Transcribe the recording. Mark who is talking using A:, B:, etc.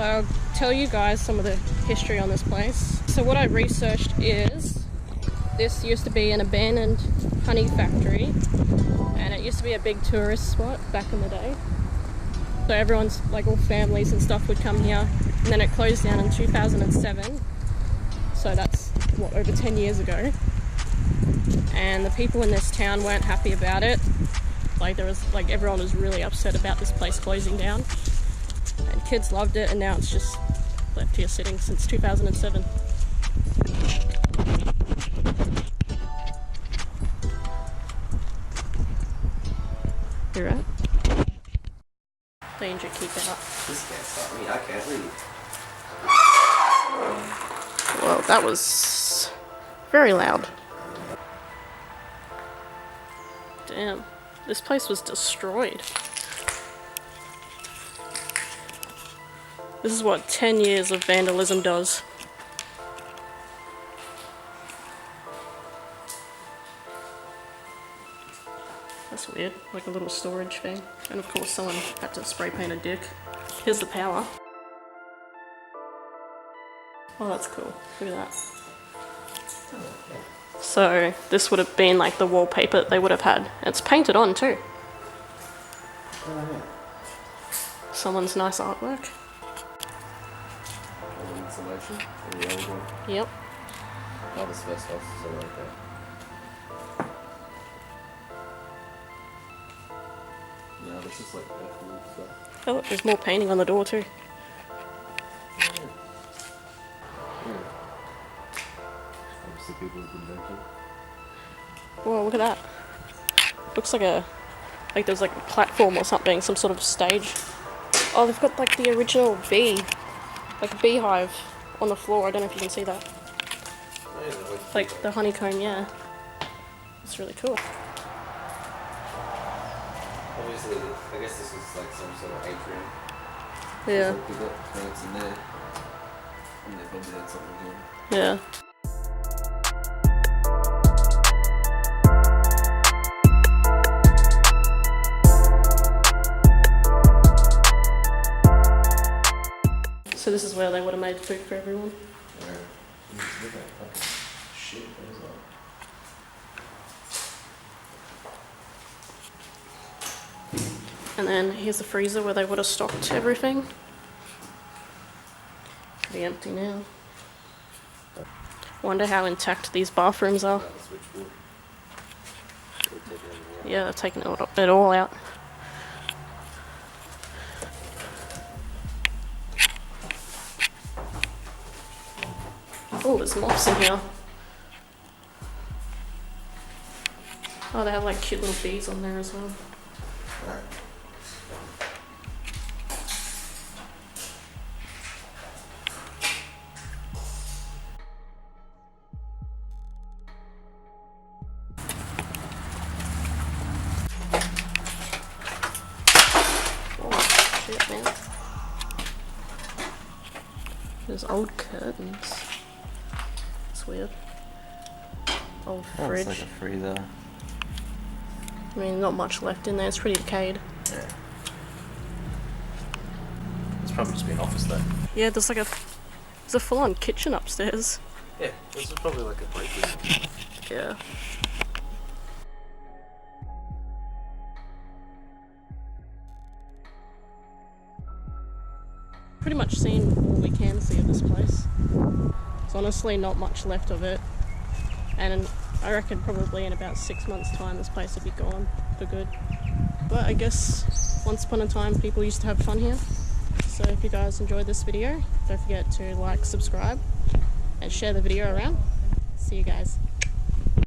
A: I'll tell you guys some of the history on this place. So what I researched is this used to be an abandoned honey factory, and it used to be a big tourist spot back in the day. So everyone's, like all families and stuff, would come here, and then it closed down in 2007. So that's what, over 10 years ago. And the people in this town weren't happy about it. Like everyone was really upset about this place closing down. And kids loved it, and now it's just left here sitting since 2007. You're right. Danger, keep out.
B: This can't stop me, I can't leave.
A: Well, that was very loud. Damn, this place was destroyed. This is what 10 years of vandalism does. That's weird, like a little storage thing. And of course someone had to spray paint a dick. Here's the power. Oh, that's cool. Look at that. So this would have been like the wallpaper that they would have had. It's painted on too. Someone's nice artwork.
B: Insulation?
A: Yep.
B: Oh, this first house is all like that. Yeah, this is like that stuff.
A: Oh look, there's more painting on the door too.
B: Obviously people have been drinking.
A: Whoa, look at that. Looks like there's like a platform or something, some sort of stage. Oh, they've got like the original bee, like a beehive on the floor. I don't know if you can see that. Like the honeycomb, yeah. It's really cool.
B: Obviously, I guess this was like some sort of atrium.
A: Yeah.
B: We've got plants in there. And they probably had something here.
A: Yeah. So this is where they would have made food for everyone.
B: Yeah. Shit, what is that?
A: And then here's the freezer where they would have stocked everything. Pretty empty now. Wonder how intact these bathrooms are. Yeah, they've taken it all out. Oh, there's mops in here. Oh, they have like cute little bees on there as well. Oh, shit, man. There's old curtains. It's weird. Old fridge.
B: It's like a freezer.
A: I mean, not much left in there. It's pretty decayed.
B: Yeah. It's probably just been office though.
A: Yeah, there's a full-on kitchen upstairs.
B: Yeah, this is probably like a break room.
A: Yeah. Pretty much seen all we can see of this place. There's honestly not much left of it. And I reckon probably in about 6 months' time this place will be gone for good. But I guess once upon a time people used to have fun here. So if you guys enjoyed this video, don't forget to like, subscribe, and share the video around. See you guys.